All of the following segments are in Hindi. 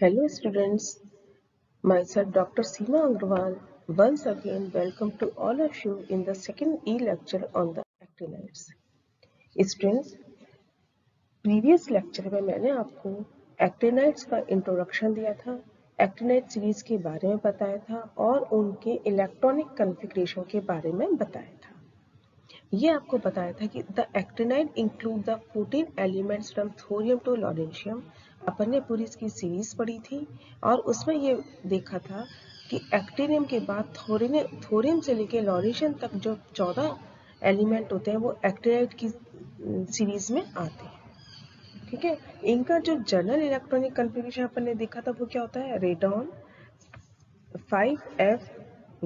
Hello students, myself Dr. Seema Agrawal. Once again welcome to all of you in the second lecture on the actinides. Students, previous lecture में मैंने आपको actinides का इंट्रोडक्शन दिया था, actinide सीरीज के बारे में बताया था और उनके इलेक्ट्रॉनिक कॉन्फ़िगरेशन के बारे में बताया था। ये आपको बताया था कि the actinide include the 14 elements from thorium to lawrencium. अपन ने पूरी इसकी सीरीज पढ़ी थी और उसमें ये देखा था कि एक्टिनियम के बाद थोरियम से लेकर लॉरेंशियम तक जो 14 एलिमेंट होते हैं वो एक्टिनाइड की सीरीज में आते हैं। ठीक है, इनका जो जनरल इलेक्ट्रॉनिक कॉन्फ़िगरेशन अपन ने देखा था वो क्या होता है, radon 5f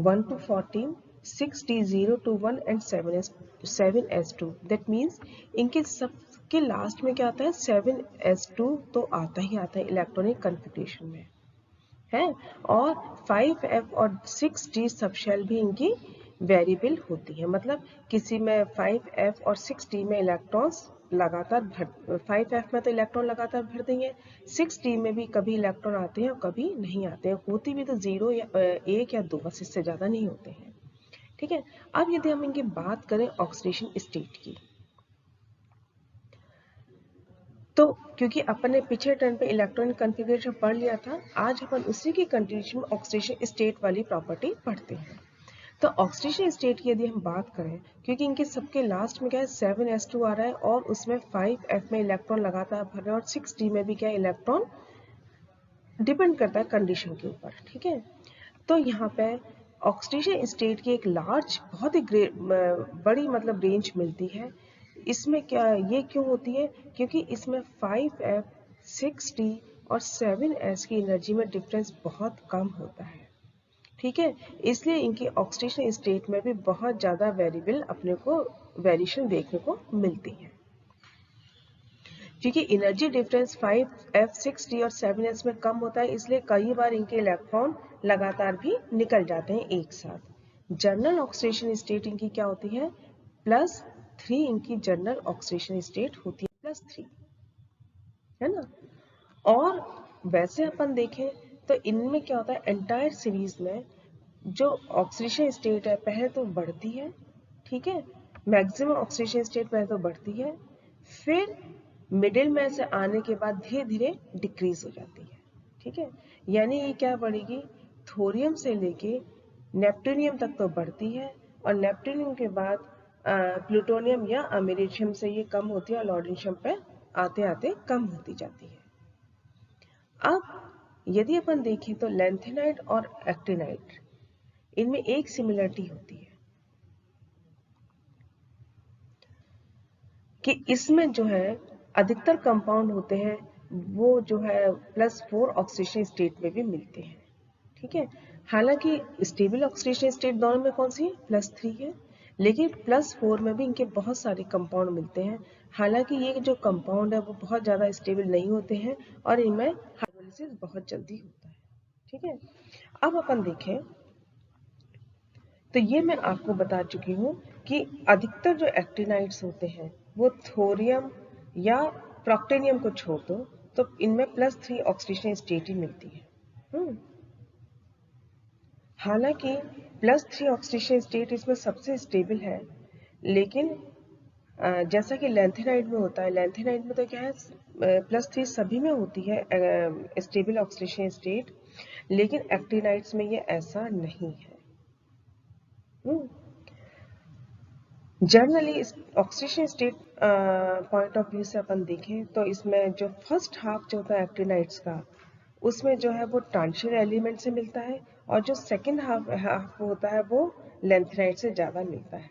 1 to 14, 6d 0 to 1 and 7s2. That means इनके सबके लास्ट में क्या आता है, 7s2 तो आता ही आता है इलेक्ट्रॉनिक कॉन्फ़िगरेशन में है। और 5f और 6d सब शेल भी इनकी वेरिएबल होती है, मतलब किसी में 5f और 6d में इलेक्ट्रॉन्स लगातार 5f में तो इलेक्ट्रॉन लगातार भर देंगे, 6d में भी कभी इलेक्ट्रॉन आते हैं और कभी नहीं आते हैं, होती भी तो 0 या 1 या 2, बस इससे ज़्यादा नहीं होते हैं। ठीक है, अब यदि हम इनकी बात करें ऑक्सीडेशन स्टेट की, तो क्योंकि अपन ने पिछले टर्न पे इलेक्ट्रॉनिक कॉन्फ़िगरेशन पढ़ लिया था, आज अपन उसी की कंटिन्यूशन में ऑक्सीडेशन स्टेट वाली प्रॉपर्टी पढ़ते हैं। तो ऑक्सीडेशन स्टेट की यदि हम बात करें, क्योंकि इनके सबके लास्ट में क्या है, 7s2 आ रहा है और उसमें 5f में इलेक्ट्रॉन लगातार भर रहा है और 6d में भी क्या इलेक्ट्रॉन डिपेंड करता है कंडीशन के ऊपर। ठीक है, तो यहाँ पे ऑक्सीडेशन स्टेट की एक लार्ज, बहुत ही बड़ी मतलब रेंज मिलती है। इसमें क्या ये क्यों होती है, क्योंकि इसमें 5f 6d और 7s की एनर्जी में डिफरेंस बहुत कम होता है। ठीक है, इसलिए इनकी ऑक्सीडेशन स्टेट में भी बहुत ज़्यादा वेरिएबल अपने को वेरिएशन देखने को मिलती है। क्योंकि एनर्जी डिफरेंस 5f 6d और 7s में कम होता है, इसलिए कई बार इनके इलेक्ट्रॉन लगातार भी निकल जाते हैं एक साथ। जनरल ऑक्सीडेशन स्टेट इनकी क्या होती है, +3 इनकी जनरल ऑक्सीडेशन स्टेट होती है, +3, है ना। और वैसे अपन देखें तो इनमें क्या होता है, एंटायर सीरीज में जो ऑक्सीडेशन स्टेट है पहले तो बढ़ती है, ठीक है, मैक्सिमम ऑक्सीडेशन स्टेट पहले तो बढ़ती है, फिर मिडिल में से आने के बाद धीरे धीरे डिक्रीज हो जाती है। ठीक है, यानी ये क्या बढ़ेगी, थोरियम से लेके नेप्टूनियम तक तो बढ़ती है और नेप्टूनियम के बाद प्लूटोनियम या अमेरिशियम से ये कम होती है और लॉरेंशियम पे आते आते कम होती जाती है। अब यदि अपन देखें तो लैंथेनाइड और एक्टिनाइड, इनमें एक सिमिलरिटी होती है कि इसमें जो है अधिकतर कंपाउंड होते हैं वो जो है +4 ऑक्सीडेशन स्टेट में भी मिलते हैं। ठीक है, हालांकि स्टेबल ऑक्सीडेशन स्टेट दोनों में कौन सी है, +3 है, लेकिन +4 में भी इनके बहुत सारे कंपाउंड मिलते हैं। हालांकि ये जो कंपाउंड है वो बहुत ज़्यादा स्टेबल नहीं होते हैं और इनमें हाइड्रोलिसिस बहुत जल्दी होता है। ठीक है, अब अपन देखें तो ये मैं आपको बता चुकी हूँ कि अधिकतर जो एक्टिनाइड्स होते हैं वो थोरियम या प्रोक्टेनियम को छोड़ दो तो इनमें +3 ऑक्सीडेशन स्टेट ही मिलती है। हालांकि +3 ऑक्सीडेशन स्टेट इसमें सबसे स्टेबल है, लेकिन जैसा कि लैंथेनाइड में होता है, लैंथेनाइड में तो क्या है, +3 सभी में होती है स्टेबल ऑक्सीडेशन स्टेट, लेकिन एक्टिनाइड्स में ये ऐसा नहीं है। Generally oxidation state point of view से अपन देखें तो इसमें जो फर्स्ट हाफ जो होता है एक्टिनाइड्स का, उसमें जो है वो ट्रांजिशन एलिमेंट से मिलता है और जो सेकेंड हाफ होता है वो लैंथेनाइड से ज़्यादा मिलता है।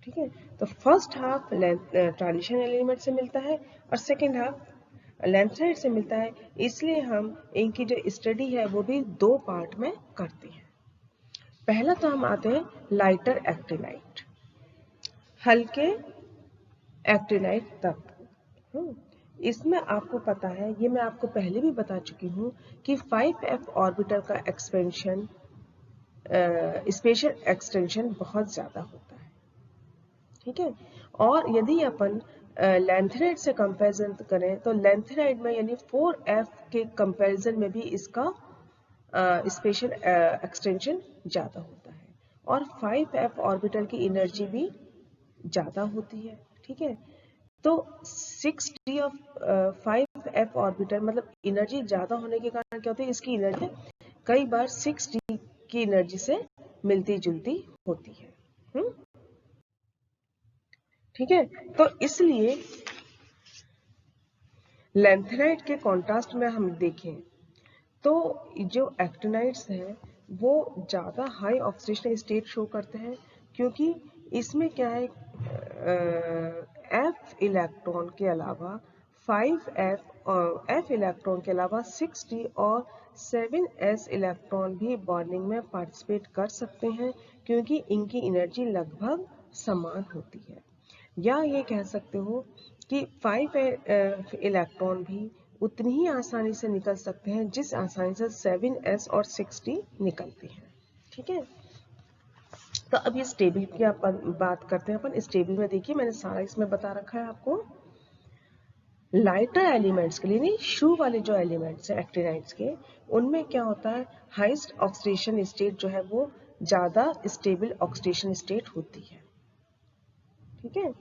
ठीक है, तो फर्स्ट हाफ ट्रांजिशन एलिमेंट से मिलता है और सेकेंड हाफ लैंथेनाइड से मिलता है, इसलिए हम इनकी जो स्टडी है वो भी 2 पार्ट में करते हैं। पहला तो हम आते हैं लाइटर एक्टिनाइड, हल्के एक्टिनाइड तक। इसमें आपको पता है, ये मैं आपको पहले भी बता चुकी हूँ कि 5f ऑर्बिटल का एक्सपेंशन स्पेशल एक्सटेंशन बहुत ज़्यादा होता है। ठीक है, और यदि अपन लैंथेनाइड से कंपैरिजन करें तो लैंथेनाइड में यानी 4f के कंपैरिजन में भी इसका स्पेशल एक्सटेंशन ज़्यादा होता है और 5f ऑर्बिटल की एनर्जी भी ज़्यादा होती है। ठीक है, तो 6d ऑफ 5f ऑर्बिटल मतलब एनर्जी ज़्यादा होने के कारण क्या होती है, इसकी एनर्जी कई बार 6d की एनर्जी से मिलती जुलती होती है। ठीक है, तो इसलिए लैंथेनाइड के कॉन्ट्रास्ट में हम देखें तो जो एक्टिनाइड्स हैं वो ज़्यादा हाई ऑक्सीडेशन स्टेट शो करते हैं, क्योंकि इसमें क्या है, एफ इलेक्ट्रॉन के अलावा 5f और एफ इलेक्ट्रॉन के अलावा 6d और 7s इलेक्ट्रॉन भी बॉन्डिंग में पार्टिसिपेट कर सकते हैं, क्योंकि इनकी एनर्जी लगभग समान होती है। या ये कह सकते हो कि 5 इलेक्ट्रॉन भी उतनी ही आसानी से निकल सकते हैं जिस आसानी से 7s और 6d निकलते हैं। ठीक है, तो अब ये स्टेबल की अपन बात करते हैं। अपन स्टेबल में देखिए मैंने सारा इसमें बता रखा है आपको। लाइटर एलिमेंट्स के लिए नहीं, शू वाले जो एलिमेंट्स हैं एक्टिनाइड्स के, उनमें क्या होता है, हाईएस्ट ऑक्सीडेशन स्टेट जो है वो ज्यादा स्टेबल ऑक्सीडेशन स्टेट होती है। ठीक है,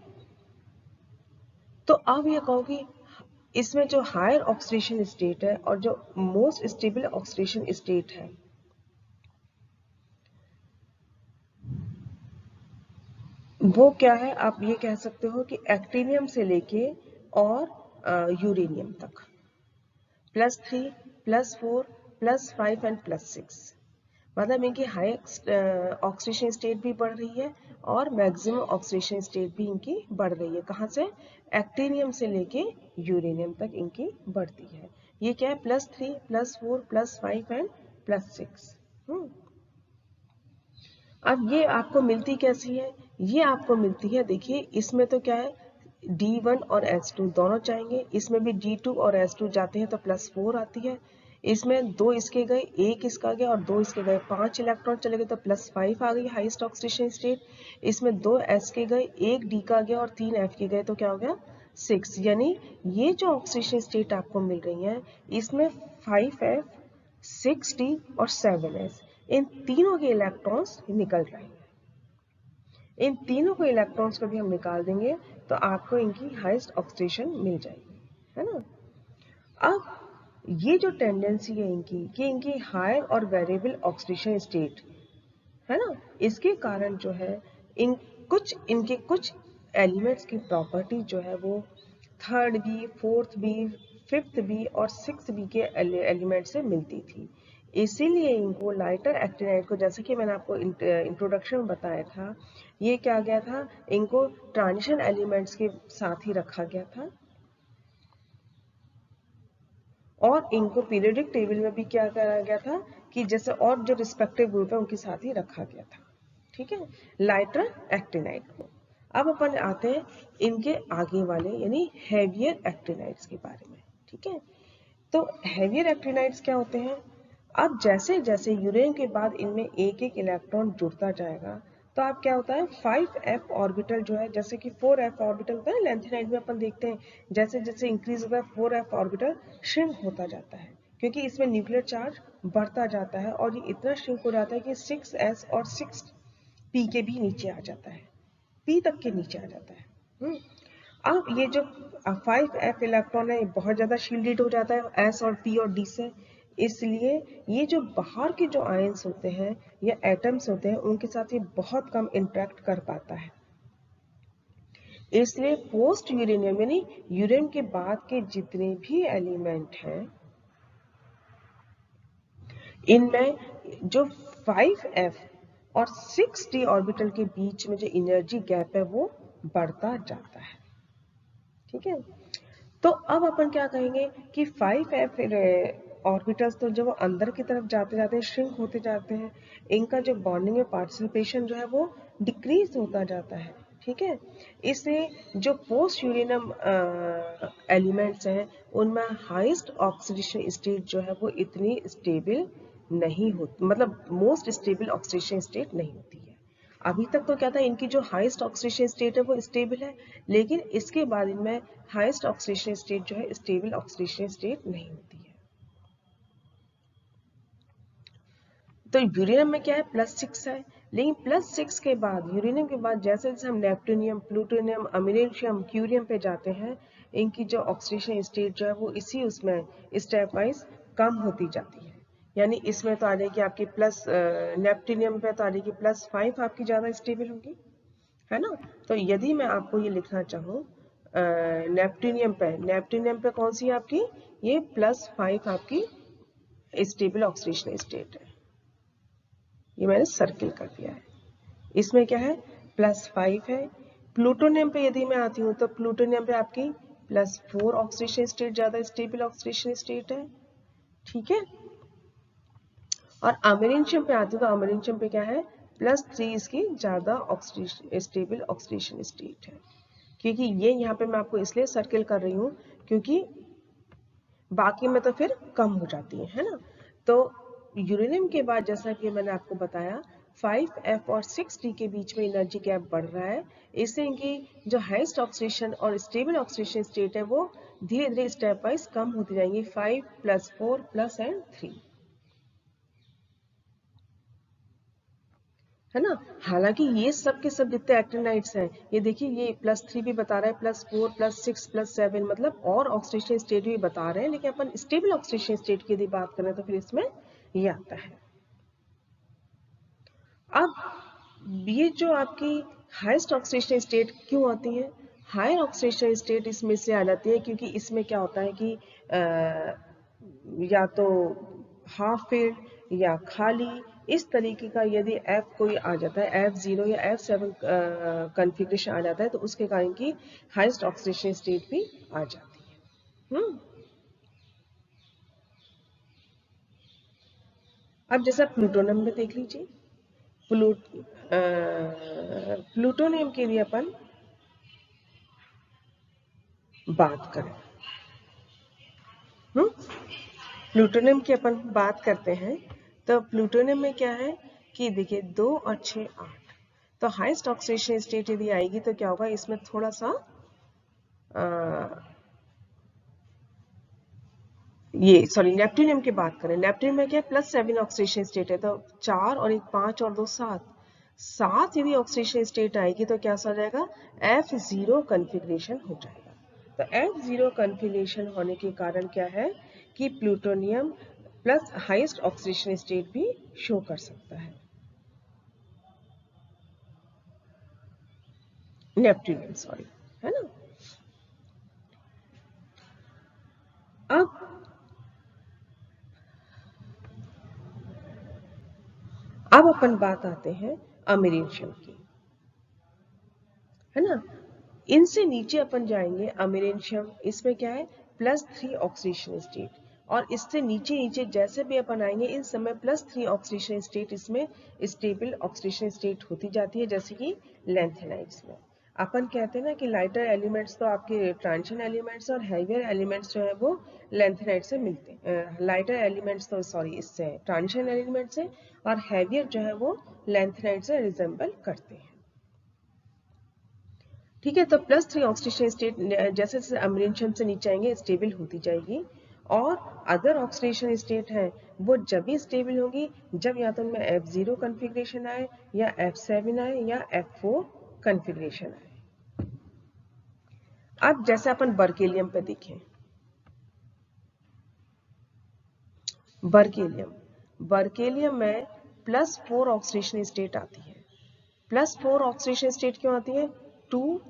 तो अब ये कहो कि इसमें जो हायर ऑक्सीडेशन स्टेट है और जो मोस्ट स्टेबल ऑक्सीडेशन स्टेट है, वो क्या है, आप ये कह सकते हो कि एक्टिनियम से लेके और यूरेनियम तक, +3, +4, +5 एंड +6, मतलब इनकी हाई ऑक्सीडेशन स्टेट भी बढ़ रही है और मैक्सिमम ऑक्सीडेशन स्टेट भी इनकी बढ़ रही है। कहाँ से, एक्टिनियम से लेके यूरेनियम तक इनकी बढ़ती है। ये क्या है, +3, +4, +5 एंड +6। अब ये आपको मिलती कैसी है, ये आपको मिलती है, देखिए इसमें तो क्या है, D1 और S2 दोनों जाएंगे, इसमें भी D2 और S2 जाते हैं तो +4 आती है। इसमें 2 इसके गए, 1 इसका गया और 2 इसके गए, 5 इलेक्ट्रॉन चले गए तो +5 आ गई हाईएस्ट ऑक्सीडेशन स्टेट। इसमें 2 S के गए, 1 D का गया और 3 F के गए तो क्या हो गया, 6। यानी ये जो ऑक्सीडेशन स्टेट आपको मिल रही है इसमें 5F, 6D और 7S, इन तीनों के इलेक्ट्रॉन्स निकल रहे हैं। इन तीनों को इलेक्ट्रॉन्स को भी हम निकाल देंगे तो आपको इनकी हाईएस्ट ऑक्सीडेशन मिल जाएगी, है ना। अब ये जो टेंडेंसी है इनकी कि इनकी हायर और वेरिएबल ऑक्सीडेशन स्टेट है ना, इसके कारण जो है इनके कुछ एलिमेंट्स की प्रॉपर्टी जो है वो 3rd B, 4th B, 5th B और 6th बी के एलिमेंट से मिलती थी। इसीलिए इनको लाइटर एक्टिनाइड को, जैसे कि मैंने आपको इंट्रोडक्शन में बताया था, ये क्या गया था, इनको ट्रांजिशन एलिमेंट्स के साथ ही रखा गया था और इनको पीरियोडिक टेबल में भी क्या करा गया था कि जैसे और जो रिस्पेक्टिव ग्रुप है उनके साथ ही रखा गया था। ठीक है, लाइटर एक्टिनाइड को। अब अपन आते हैं इनके आगे वाले यानी हेवियर एक्टिनाइड्स के बारे में। ठीक है, तो हेवियर एक्टिनाइड्स क्या होते हैं, अब जैसे जैसे यूरेनियम के बाद इनमें एक एक इलेक्ट्रॉन जुड़ता जाएगा तो अब क्या होता है, 5f ऑर्बिटल जो है, जैसे कि 4f ऑर्बिटल होता है लैंथेनाइड में, अपन देखते हैं जैसे जैसे इंक्रीज होता है 4f ऑर्बिटल श्रिंक होता जाता है, क्योंकि इसमें न्यूक्लियर चार्ज बढ़ता जाता है और ये इतना श्रिंक हो जाता है कि 6s और 6p के भी नीचे आ जाता है, p तक के नीचे आ जाता है। अब ये जो 5f इलेक्ट्रॉन है ये बहुत ज़्यादा शील्डेड हो जाता है s और p और d से, इसलिए ये जो बाहर के जो आयंस होते हैं या एटम्स होते हैं उनके साथ ये बहुत कम इंटरेक्ट कर पाता है। इसलिए पोस्ट यूरेनियम यानी यूरेनियम के बाद के जितने भी एलिमेंट हैं इनमें जो 5f और 6d ऑर्बिटल के बीच में जो एनर्जी गैप है वो बढ़ता जाता है। ठीक है, तो अब अपन क्या कहेंगे कि 5f ऑर्बिटल्स तो जब वो अंदर की तरफ जाते जाते हैं श्रिंक होते जाते हैं, इनका जो बॉन्डिंग में पार्टिसिपेशन जो है वो डिक्रीज होता जाता है। ठीक है, इसलिए जो पोस्ट यूरेनियम एलिमेंट्स हैं उनमें हाईएस्ट ऑक्सीडेशन स्टेट जो है वो इतनी स्टेबल नहीं होती, मतलब मोस्ट स्टेबल ऑक्सीडेशन स्टेट नहीं होती है। अभी तक तो क्या था, इनकी जो हाईएस्ट ऑक्सीडेशन स्टेट है वो स्टेबल है, लेकिन इसके बाद इनमें हाईएस्ट ऑक्सीडेशन स्टेट जो है स्टेबल ऑक्सीडेशन स्टेट नहीं होती है। तो यूरेनियम में क्या है, +6 है, लेकिन +6 के बाद, यूरेनियम के बाद जैसे जैसे हम नेप्टूनियम, प्लूटोनियम, अमेरिशियम, क्यूरियम पे जाते हैं, इनकी जो ऑक्सीडेशन स्टेट जो है वो इसी उसमें स्टेप वाइज कम होती जाती है। यानी इसमें तो आ जाएगी आपकी नेप्टूनियम पे तो आ जाएगी +5 आपकी ज़्यादा स्टेबल होगी, है ना। तो यदि मैं आपको ये लिखना चाहूँ नेप्टूनियम पे कौन सी है आपकी, ये +5 आपकी स्टेबल ऑक्सीडेशन स्टेट है, ये मैंने सर्किल कर दिया है। इसमें क्या है, +5 है। प्लूटोनियम पे यदि मैं आती हूँ तो प्लूटोनियम पे आपकी +4 ऑक्सीडेशन स्टेट ज्यादा स्टेबल ऑक्सीडेशन स्टेट है, ठीक है। और अमेरिशियम पे आती हूँ तो अमेरिशियम पे क्या है, +3 इसकी ज्यादा स्टेबल ऑक्सीडेशन स्टेट है। क्योंकि ये यहाँ पे मैं आपको इसलिए सर्किल कर रही हूँ क्योंकि बाकी में तो फिर कम हो जाती है ना। तो यूरेनियम के बाद जैसा कि मैंने आपको बताया 5F और 6D के बीच में एनर्जी गैप बढ़ रहा है, इससे इनकी जो हाईएस्ट ऑक्सीडेशन और स्टेबल ऑक्सीडेशन स्टेट है वो धीरे धीरे स्टेप वाइज कम होती जाएंगी, 5 + 4 + 3, है ना। हालांकि ये सब के सब जितने एक्टिनाइड्स हैं, ये देखिए ये +3 भी बता रहा है, +4 +6 +7, मतलब और ऑक्सीडेशन स्टेट भी बता रहे हैं, लेकिन अपन स्टेबल ऑक्सीडेशन स्टेट की यदि बात करें तो फिर इसमें ये आता है। अब ये जो आपकी हाईएस्ट ऑक्सीडेशन स्टेट क्यों आती है, हायर ऑक्सीडेशन स्टेट इसमें से आ जाती है क्योंकि इसमें क्या होता है कि या तो हाफ फिल्ड या खाली, इस तरीके का यदि F कोई आ जाता है, F0 या F7 कॉन्फ़िगरेशन आ जाता है, तो उसके कारण की हाईएस्ट ऑक्सीडेशन स्टेट भी आ जाती है। अब जैसा प्लूटोनियम में देख लीजिए, प्लूटोनियम के लिए अपन बात करें, प्लूटोनियम की अपन बात करते हैं, तो प्लूटोनियम में क्या है कि देखिए 2 और 6 8, तो हाईएस्ट ऑक्सीडेशन स्टेट यदि आएगी तो क्या होगा, इसमें थोड़ा सा ये सॉरी नेप्टूनियम की बात करें, नेप्टूनियम में क्या +7 ऑक्सीडेशन स्टेट है, तो 4 और 1 5 और 2 7 यदि ऑक्सीडेशन स्टेट आएगी तो क्या आ जाएगा, F0 कॉन्फ़िगरेशन हो जाएगा। तो F0 कॉन्फ़िगरेशन होने के कारण क्या है कि plutonium plus highest oxidation state भी शो कर सकता है, नेप्टूनियम सॉरी, है ना। अब अपन बात आते हैं अमेरिशियम की, है ना। इनसे नीचे अपन जाएंगे अमेरिशियम, इसमें क्या है +3 ऑक्सीडेशन स्टेट, और इससे नीचे नीचे जैसे भी अपन आएंगे इन समय +3 ऑक्सीडेशन स्टेट इसमें स्टेबल ऑक्सीडेशन स्टेट होती जाती है, जैसे कि लैंथेनाइड्स में। अपन कहते हैं ना कि लाइटर एलिमेंट्स तो आपके ट्रांजिशन एलिमेंट्स और हैवियर एलिमेंट्स जो है वो लैंथेनाइड से मिलते हैं, लाइटर एलिमेंट्स तो सॉरी इससे ट्रांजिशन एलिमेंट्स से, और हैवियर जो है वो लैंथेनाइड से रिजेंबल करते हैं, ठीक है। तो +3 ऑक्सीडेशन स्टेट जैसे जैसे अमेरिशियम से नीचे आएंगे स्टेबल होती जाएगी, और अदर ऑक्सीडेशन स्टेट है वो जब भी स्टेबल होगी जब या तो उनमें F0 कॉन्फ़िगरेशन आए, या F7 आए, या F4 कॉन्फ़िगरेशन आए। अब जैसे अपन बर्केलियम पे देखें, बर्केलियम में +4 ऑक्सीडेशन स्टेट आती है। +4 ऑक्सीडेशन स्टेट क्यों आती है, 2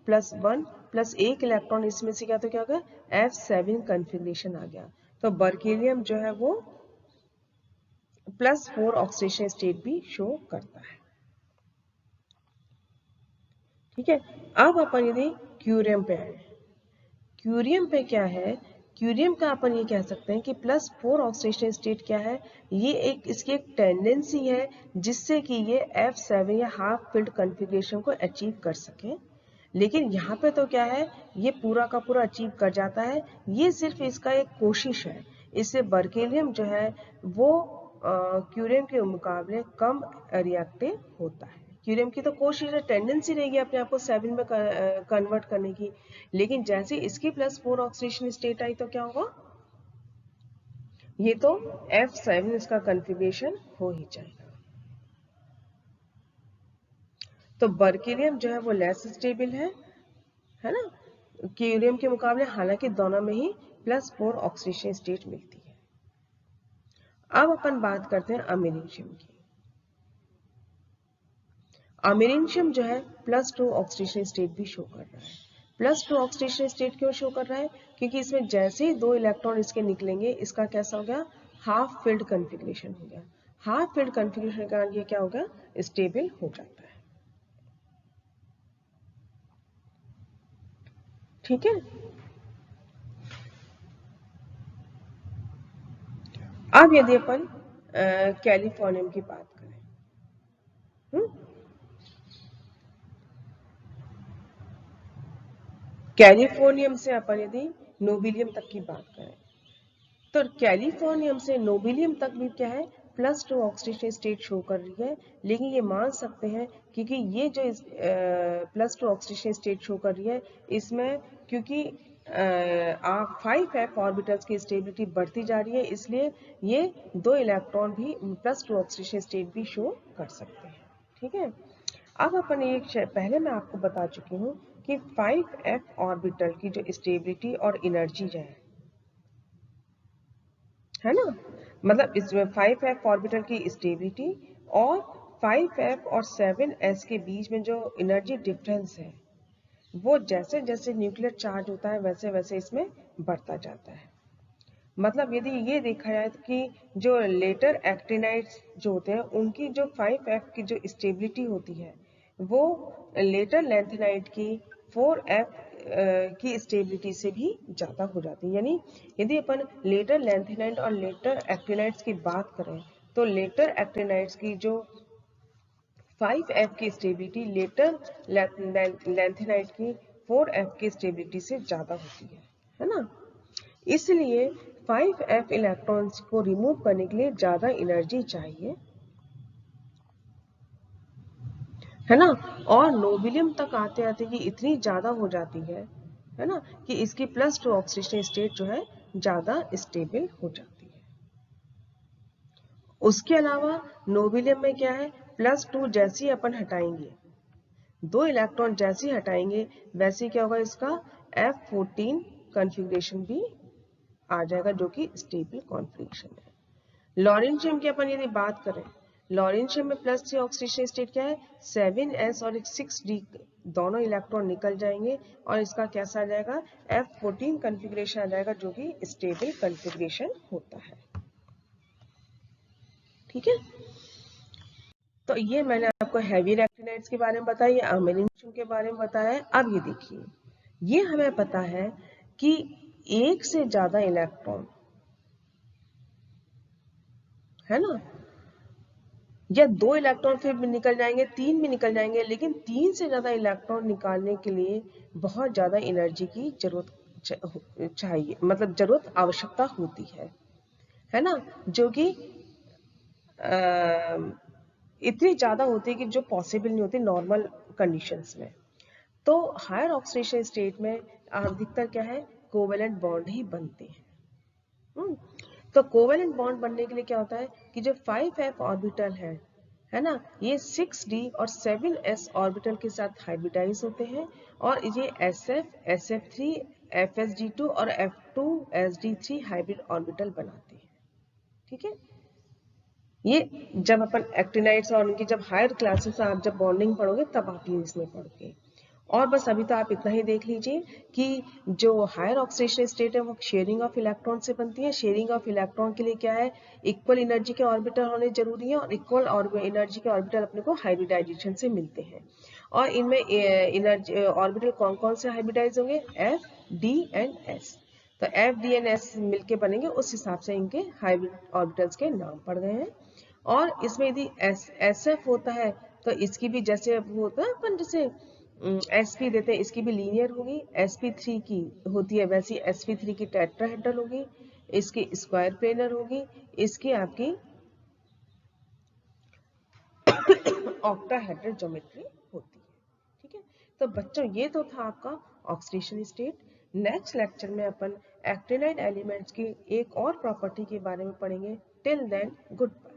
+ 1 + 1 इलेक्ट्रॉन इसमें से क्या तो क्या होगा, F7 कॉन्फ़िगरेशन आ गया। तो बर्केलियम जो है वो +4 ऑक्सीडेशन स्टेट भी शो करता है, ठीक है। अब अपन यदि क्यूरियम पे आए, क्यूरियम पे क्या है, क्यूरियम का अपन ये कह सकते हैं कि +4 ऑक्सीडेशन स्टेट क्या है, ये एक इसकी एक टेंडेंसी है जिससे कि ये F7 या हाफ फिल्ड कॉन्फ़िगरेशन को अचीव कर सके, लेकिन यहाँ पे तो क्या है, ये पूरा का पूरा अचीव कर जाता है, ये सिर्फ इसका एक कोशिश है। इससे बर्केलियम जो है वो क्यूरियम के मुकाबले कम रिएक्टिव होता है, क्यूरियम की तो कोशिश टेंडेंसी रहेगी अपने आप को 7 में कन्वर्ट करने की, लेकिन जैसे इसकी +4 ऑक्सीडेशन स्टेट आई तो क्या होगा, ये तो F7 इसका कन्फिग्रेशन हो ही जाएगा। तो बर्केलियम जो है वो लेस स्टेबल है ना, क्यूरियम के मुकाबले, हालांकि दोनों में ही +4 ऑक्सीडेशन स्टेट मिलती है। अब अपन बात करते हैं अमेरिशियम की। अमेरिशियम जो है +2 ऑक्सीडेशन स्टेट भी शो कर रहा है। +2 ऑक्सीडेशन स्टेट क्यों शो कर रहा है, क्योंकि इसमें जैसे ही 2 इलेक्ट्रॉन इसके निकलेंगे, इसका कैसा हो गया, हाफ फिल्ड कन्फिग्रेशन हो गया। हाफ फिल्ड कन्फिग्रेशन के कारण ये क्या होगा, स्टेबल हो जाता है। ठीक है। अब यदि अपन कैलिफोर्नियम की बात करें, कैलिफोर्नियम से अपन यदि नोबिलियम तक की बात करें, तो कैलिफोर्नियम से नोबिलियम तक भी क्या है, +2 ऑक्सीडेशन स्टेट शो कर रही है। लेकिन ये मान सकते हैं क्योंकि ये जो +2 ऑक्सीडेशन स्टेट शो कर रही है, इसमें क्योंकि 5f ऑर्बिटल्स की स्टेबिलिटी बढ़ती जा रही है, इसलिए ये 2 इलेक्ट्रॉन भी +2 ऑक्सीडेशन स्टेट भी शो कर सकते हैं। ठीक है। अब अपन एक पहले मैं आपको बता चुकी हूँ कि 5f ऑर्बिटल की जो स्टेबिलिटी और एनर्जी है ना, मतलब इसमें 5f ऑर्बिटल की स्टेबिलिटी और 5f और 7s के बीच में जो एनर्जी डिफरेंस है, वो जैसे जैसे न्यूक्लियर चार्ज होता है वैसे वैसे इसमें बढ़ता जाता है। मतलब यदि ये देखा जाए तो कि जो लेटर एक्टिनाइड्स जो होते हैं, उनकी जो 5f की जो स्टेबिलिटी होती है, वो लेटर लैंथेनाइड की 4f की स्टेबिलिटी से भी ज़्यादा हो जाती है। यानी यदि अपन लेटर लैंथेनाइड और लेटर एक्टिनाइड्स की बात करें, तो लेटर एक्टिनाइड्स की जो 5f की स्टेबिलिटी लेटर लैंथेनाइड की 4f की स्टेबिलिटी से ज़्यादा होती है ना। इसलिए 5f इलेक्ट्रॉन्स को रिमूव करने के लिए ज़्यादा एनर्जी चाहिए, है ना। और नोबिलियम तक आते आते ये इतनी ज़्यादा हो जाती है ना, कि इसकी +2 ऑक्सीडेशन स्टेट जो है ज़्यादा स्टेबल हो जाती है। उसके अलावा नोबिलियम में क्या है, +2 जैसे ही अपन हटाएंगे, 2 इलेक्ट्रॉन जैसे ही हटाएंगे, वैसे क्या होगा, इसका F14 कॉन्फ़िगरेशन भी आ जाएगा, जो कि स्टेबल कॉन्फ़िगरेशन है। लॉरेंशियम की अपन यदि बात करें, लॉरेंशियम में +3 ऑक्सीडेशन स्टेट क्या है, 7s और 6d दोनों इलेक्ट्रॉन निकल जाएंगे और इसका कैसा आ जाएगा, F14 कॉन्फ़िगरेशन आ जाएगा, जो कि स्टेबल कॉन्फ़िगरेशन होता है। ठीक है। तो ये मैंने आपको हैवी एक्टिनाइड्स के बारे में बताया, अमेरिशियम के बारे में बताया। अब ये देखिए, ये हमें पता है कि एक से ज्यादा इलेक्ट्रॉन, है ना, या 2 इलेक्ट्रॉन फिर भी निकल जाएंगे, 3 भी निकल जाएंगे, लेकिन 3 से ज्यादा इलेक्ट्रॉन निकालने के लिए बहुत ज्यादा एनर्जी की जरूरत चाहिए, मतलब जरूरत आवश्यकता होती है ना, जो कि इतनी ज्यादा होती है कि जो पॉसिबल नहीं होती नॉर्मल कंडीशंस में। तो हायर ऑक्सीडेशन स्टेट में अधिकतर क्या है, कोवेलेंट बॉन्ड ही बनते हैं। तो कोवेलेंट बॉन्ड बनने के लिए क्या होता है कि जो 5f ऑर्बिटल है ना, ये 6d और 7s ऑर्बिटल के साथ हाइब्रिडाइज होते हैं, और ये SF, SF3, FSD2 और F2SD3 हाइब्रिड ऑर्बिटल बनाते हैं। ठीक है। ये जब अपन एक्टिनाइड्स और उनकी जब हायर क्लासेस आप जब बॉन्डिंग पढ़ोगे, तब आप ये इसमें पढ़ोगे। और बस अभी तो आप इतना ही देख लीजिए कि जो हायर ऑक्सीडेशन स्टेट है, वो शेयरिंग ऑफ इलेक्ट्रॉन से बनती है। शेयरिंग ऑफ इलेक्ट्रॉन के लिए क्या है, इक्वल एनर्जी के ऑर्बिटल होने जरूरी है, और इक्वल एनर्जी के ऑर्बिटल अपने को हाइब्रिडाइजेशन से मिलते हैं। और इनमें एनर्जी ऑर्बिटल कौन कौन से हाइब्रिडाइज होंगे, F, D एंड S। तो F, D एंड S मिलके बनेंगे, उस हिसाब से इनके हाइब्रिड ऑर्बिटल्स के नाम पड़ गए हैं। और इसमें यदि SF होता है, तो इसकी भी जैसे होता है अपन जैसे sp देते हैं, इसकी भी लीनियर होगी। sp3 की होती है वैसी sp3 की टेट्राहेड्रल होगी, इसकी स्क्वायर प्लेनर होगी, इसकी आपकी ऑक्टाहेड्रल ज्योमेट्री होती है। ठीक है, तो बच्चों ये तो था आपका ऑक्सीडेशन स्टेट। नेक्स्ट लेक्चर में अपन एक्टिनाइड एलिमेंट्स की एक और प्रॉपर्टी के बारे में पढ़ेंगे। Till then good bye.